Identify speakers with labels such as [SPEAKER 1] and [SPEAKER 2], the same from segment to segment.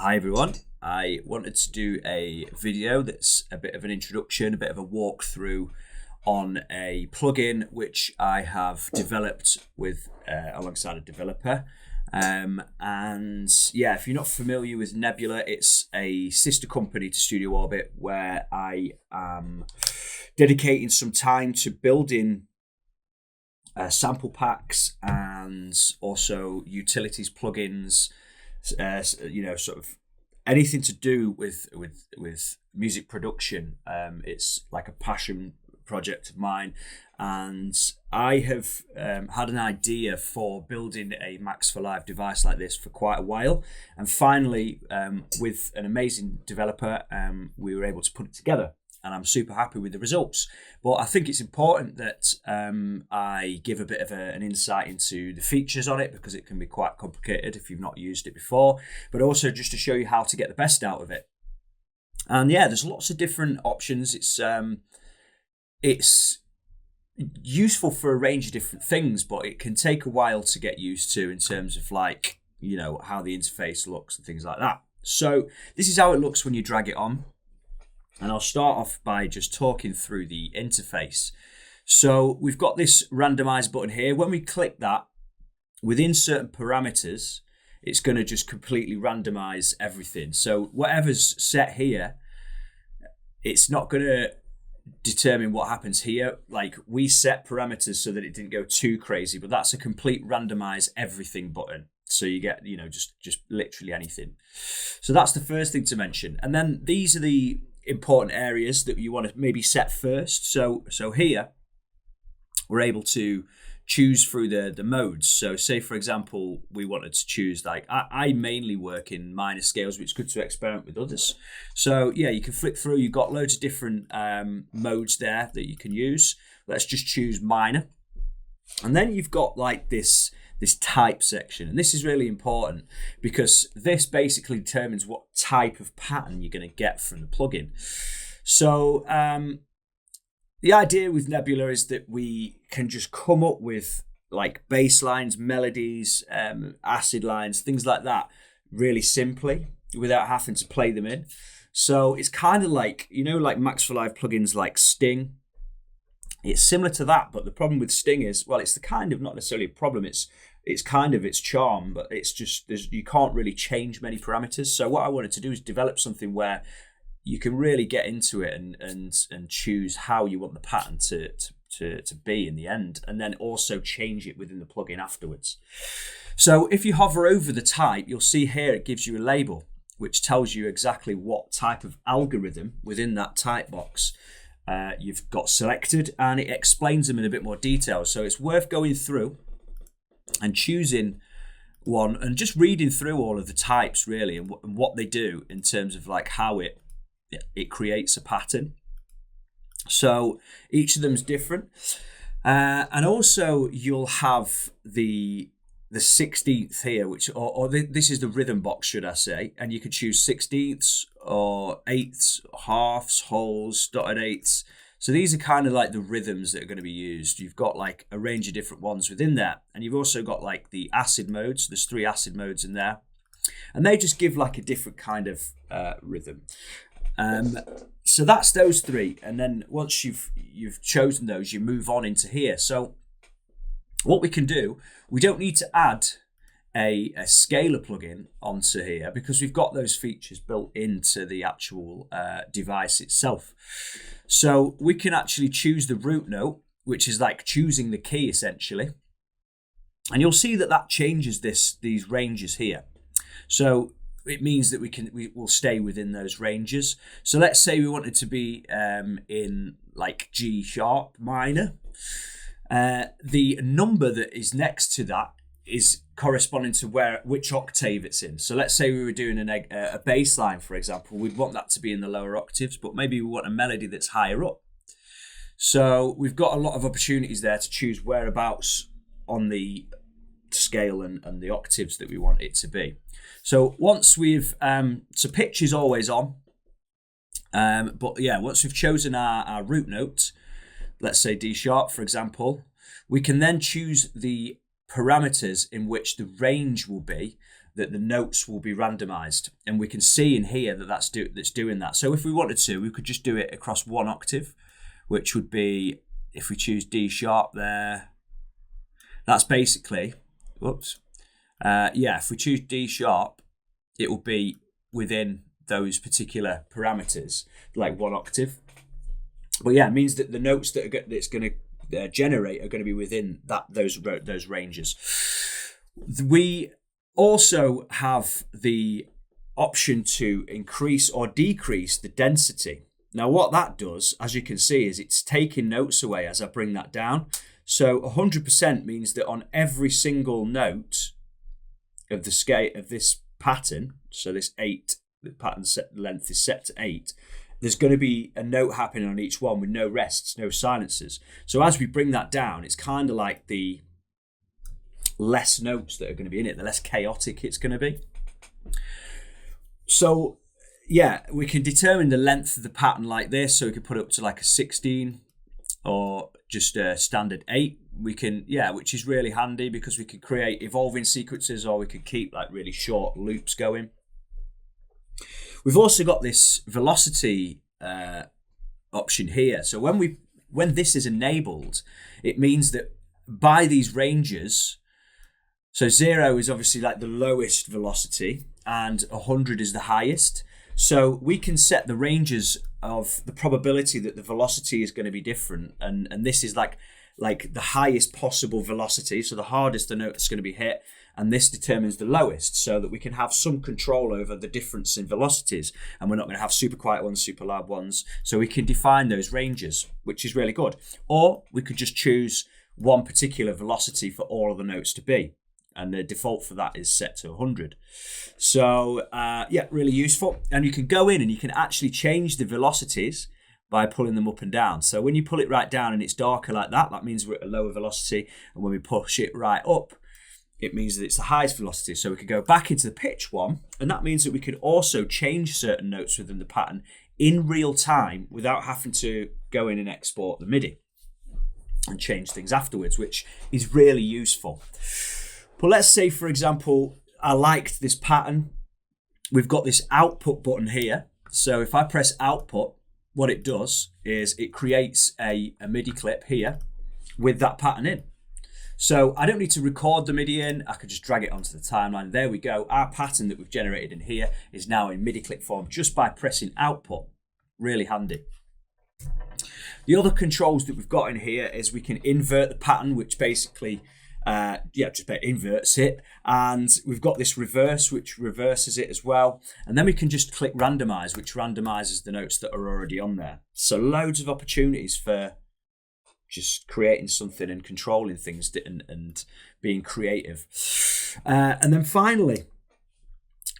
[SPEAKER 1] Hi everyone. I wanted to do a video that's a bit of an introduction, a bit of a walkthrough on a plugin which I have developed with alongside a developer. And yeah, if you're not familiar with Nebula, it's a sister company to Studio Orbit where I am dedicating some time to building sample packs and also utilities plugins. Sort of anything to do with music production. It's like a passion project of mine, and I have had an idea for building a Max for Live device like this for quite a while, and finally, with an amazing developer, we were able to put it together. And I'm super happy with the results. But I think it's important that I give a bit of an insight into the features on it, because it can be quite complicated if you've not used it before, but also just to show you how to get the best out of it. And yeah, there's lots of different options. It's useful for a range of different things, but it can take a while to get used to in terms of how the interface looks and things like that. So this is how it looks when you drag it on. And I'll start off by just talking through the interface. So we've got this randomized button here. When we click that, within certain parameters, it's going to just completely randomize everything. So whatever's set here, it's not going to determine what happens here. Like, we set parameters so that it didn't go too crazy, but that's a complete randomize everything button. So you get, just literally anything. So that's the first thing to mention. And then these are the important areas that you want to maybe set first. So here we're able to choose through the modes. So say, for example, we wanted to choose, like, I mainly work in minor scales, but it's good to experiment with others. So yeah, you can flick through. You've got loads of different modes there that you can use. Let's just choose minor. And then you've got like this type section, and this is really important because this basically determines what type of pattern you're going to get from the plugin. So the idea with Nebula is that we can just come up with like basslines, melodies, acid lines, things like that really simply without having to play them in. So it's kind of like, like Max for Live plugins like Sting. It's similar to that, but the problem with Sting is, well, it's the kind of, not necessarily a problem, it's kind of its charm, but it's just, you can't really change many parameters. So what I wanted to do is develop something where you can really get into it and choose how you want the pattern to be in the end, and then also change it within the plugin afterwards. So if you hover over the type, you'll see here it gives you a label which tells you exactly what type of algorithm within that type box you've got selected, and it explains them in a bit more detail. So it's worth going through and choosing one and just reading through all of the types really, and what they do in terms of like how it creates a pattern. So each of them is different, and also you'll have the 16th here, which this is the rhythm box, should I say, and you could choose 16ths or 8ths, halves, wholes, dotted eighths. So these are kind of like the rhythms that are going to be used. You've got like a range of different ones within there, and you've also got like the acid modes. There's 3 acid modes in there, and they just give like a different kind of rhythm. So that's those 3, and then once you've chosen those, you move on into here. So what we can do, we don't need to add a scaler plugin onto here because we've got those features built into the actual device itself. So we can actually choose the root note, which is like choosing the key essentially. And you'll see that changes these ranges here. So it means that we will stay within those ranges. So let's say we wanted to be in like G sharp minor. The number that is next to that is corresponding to which octave it's in. So let's say we were doing a bass line, for example. We'd want that to be in the lower octaves, but maybe we want a melody that's higher up. So we've got a lot of opportunities there to choose whereabouts on the scale and the octaves that we want it to be. So once we've so pitch is always on, but yeah, once we've chosen our root note, let's say D sharp, for example, we can then choose the parameters in which the range will be that the notes will be randomized, and we can see in here that that's doing that. So if we wanted to, we could just do it across one octave, which would be, if we choose D sharp there, that's basically, whoops, if we choose D sharp, it will be within those particular parameters, like one octave. But yeah, it means that the notes that it's going to generate are going to be within those ranges. We also have the option to increase or decrease the density. Now what that does, as you can see, is it's taking notes away as I bring that down. So 100% means that on every single note of the scale of this pattern, so this 8, the pattern set length is set to 8, there's going to be a note happening on each one with no rests, no silences. So as we bring that down, it's kind of like the less notes that are going to be in it, the less chaotic it's going to be. So yeah, we can determine the length of the pattern like this. So we could put it up to like a 16 or just a standard 8. We can, which is really handy because we could create evolving sequences, or we could keep like really short loops going. We've also got this velocity option here. So when this is enabled, it means that by these ranges, so 0 is obviously like the lowest velocity and 100 is the highest. So we can set the ranges of the probability that the velocity is going to be different, and this is like the highest possible velocity, so the hardest the note is going to be hit, and this determines the lowest, so that we can have some control over the difference in velocities, and we're not going to have super quiet ones, super loud ones, so we can define those ranges, which is really good. Or we could just choose one particular velocity for all of the notes to be, and the default for that is set to 100. So really useful. And you can go in and you can actually change the velocities by pulling them up and down. So when you pull it right down and it's darker like that, that means we're at a lower velocity. And when we push it right up, it means that it's the highest velocity. So we can go back into the pitch one, and that means that we can also change certain notes within the pattern in real time without having to go in and export the MIDI and change things afterwards, which is really useful. But let's say, for example, I liked this pattern. We've got this output button here. So if I press output, what it does is it creates a MIDI clip here with that pattern in. So I don't need to record the MIDI in. I could just drag it onto the timeline. There we go. Our pattern that we've generated in here is now in MIDI clip form just by pressing output. Really handy. The other controls that we've got in here is we can invert the pattern, which basically just inverts it, and we've got this reverse, which reverses it as well, and then we can just click randomize, which randomizes the notes that are already on there. So loads of opportunities for just creating something and controlling things and being creative. And then finally,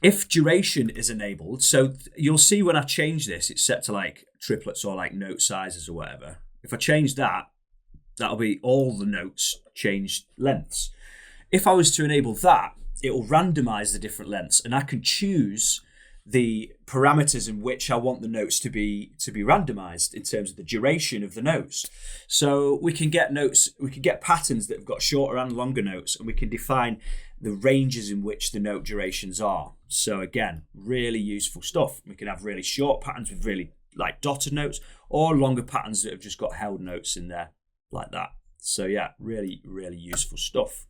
[SPEAKER 1] if duration is enabled, so you'll see when I change this, it's set to like triplets or like note sizes or whatever. If I change that, that'll be all the notes changed lengths. If I was to enable that, it will randomize the different lengths, and I can choose the parameters in which I want the notes to be randomized in terms of the duration of the notes. So we can get patterns that have got shorter and longer notes, and we can define the ranges in which the note durations are. So again, really useful stuff. We can have really short patterns with really like dotted notes, or longer patterns that have just got held notes in there like that. So yeah, really, really useful stuff.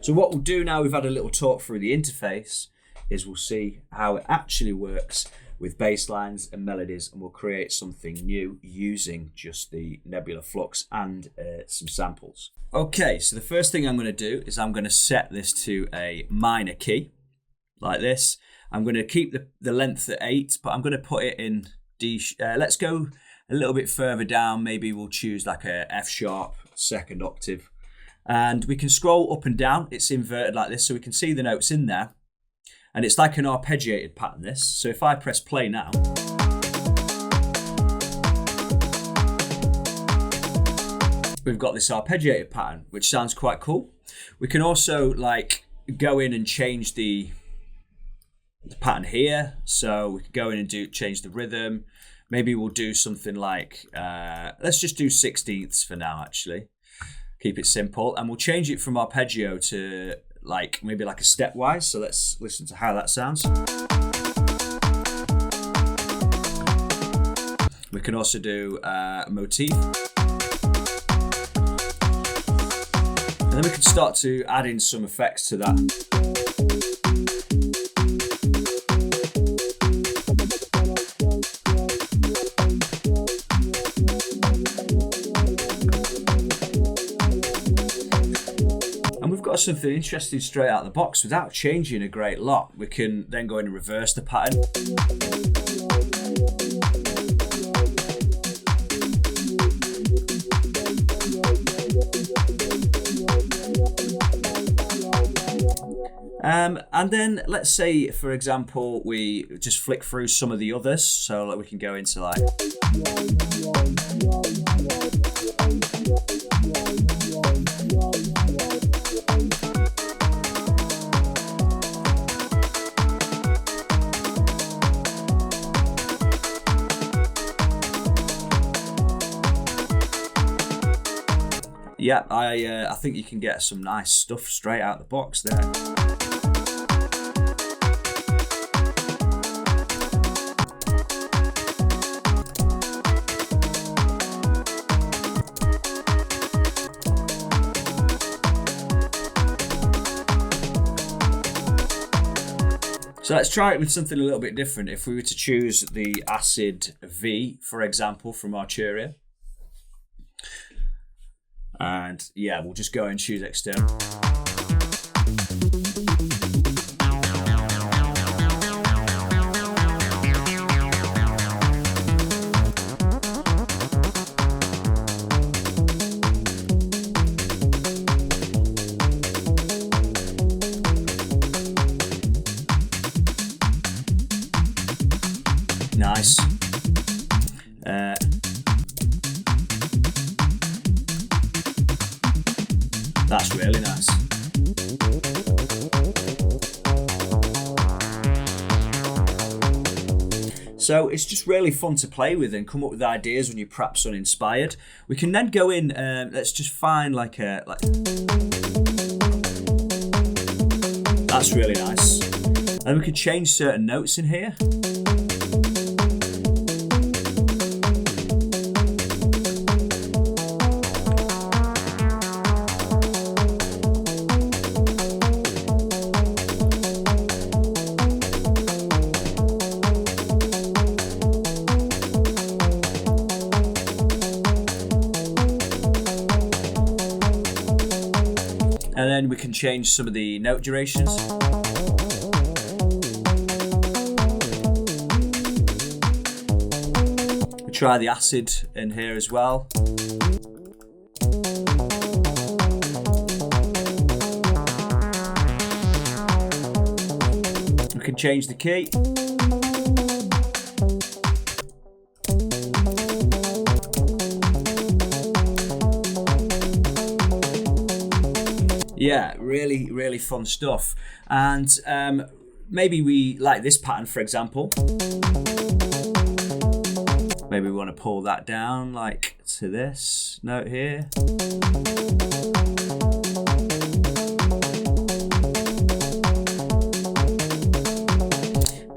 [SPEAKER 1] So what we'll do now, we've had a little talk through the interface, is we'll see how it actually works with Basslines and Melodies, and we'll create something new using just the Nebula Flux and some samples. Okay, so the first thing I'm going to do is I'm going to set this to a minor key, like this. I'm going to keep the length at 8, but I'm going to put it in D. Let's go a little bit further down. Maybe we'll choose like a F sharp, second octave. And we can scroll up and down. It's inverted like this, so we can see the notes in there. And it's like an arpeggiated pattern, this. So if I press play now, we've got this arpeggiated pattern, which sounds quite cool. We can also like go in and change the pattern here. So we could go in and change the rhythm. Maybe we'll do something like, let's just do 16ths for now, actually. Keep it simple. And we'll change it from arpeggio to like maybe like a stepwise. So let's listen to how that sounds. We can also do a motif. And then we can start to add in some effects to that. And we've got something interesting straight out of the box without changing a great lot. We can then go in and reverse the pattern. And then let's say, for example, we just flick through some of the others, so that we can go into like. Yeah, I think you can get some nice stuff straight out of the box there. So let's try it with something a little bit different. If we were to choose the acid V, for example, from Arturia. And yeah, we'll just go and choose external. Nice. That's really nice. So it's just really fun to play with and come up with ideas when you're perhaps uninspired. We can then go in, let's just find like a... That's really nice. And we can change certain notes in here. And then we can change some of the note durations. We try the acid in here as well. We can change the key. Yeah, really, really fun stuff. And maybe we like this pattern, for example. Maybe we want to pull that down like to this note here.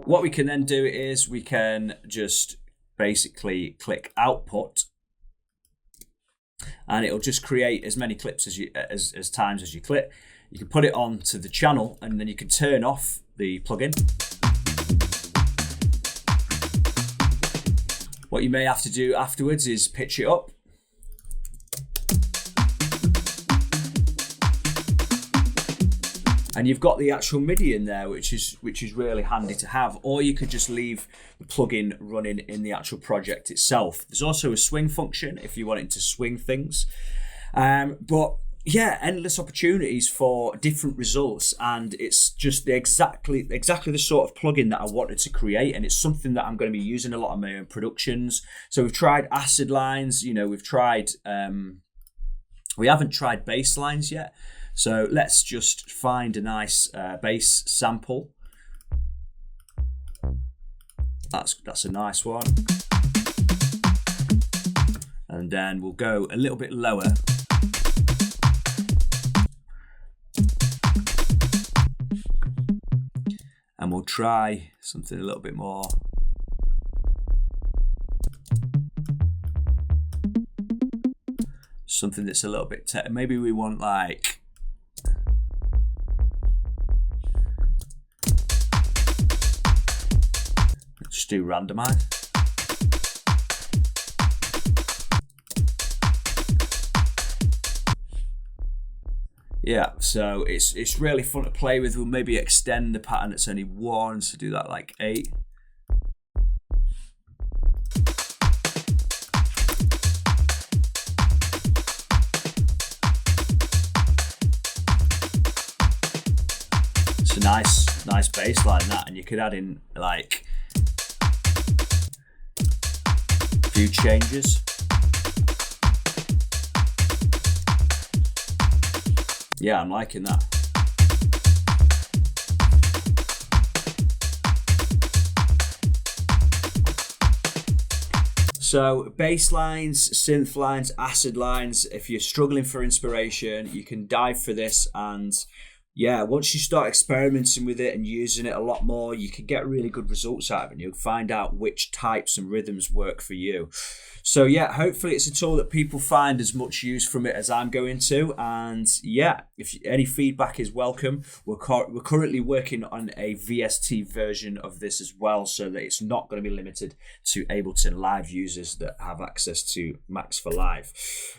[SPEAKER 1] What we can then do is we can just basically click output, and it'll just create as many clips as you as times as you clip. You can put it on to the channel, and then you can turn off the plugin. What you may have to do afterwards is pitch it up. And you've got the actual MIDI in there, which is really handy to have. Or you could just leave the plugin running in the actual project itself. There's also a swing function if you wanted to swing things. But yeah, endless opportunities for different results, and it's just exactly the sort of plugin that I wanted to create, and it's something that I'm going to be using a lot of my own productions. So we've tried acid lines, you know, we've tried we haven't tried Basslines yet. So let's just find a nice bass sample. That's a nice one. And then we'll go a little bit lower. we'll try something a little bit more. Something that's a little bit, maybe we want like, let's do randomized. Yeah, so it's really fun to play with. We'll maybe extend the pattern that's only 1, so do that like 8. It's a nice bass line, that, and you could add in like a few changes. Yeah, I'm liking that. So bass lines, synth lines, acid lines, if you're struggling for inspiration, you can dive for this, and yeah, once you start experimenting with it and using it a lot more, you can get really good results out of it, and you'll find out which types and rhythms work for you. So yeah, hopefully it's a tool that people find as much use from it as I'm going to. And yeah, if any feedback is welcome. We're currently working on a VST version of this as well, so that it's not going to be limited to Ableton Live users that have access to Max for Live.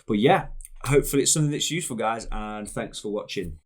[SPEAKER 1] But yeah, hopefully it's something that's useful, guys, and thanks for watching.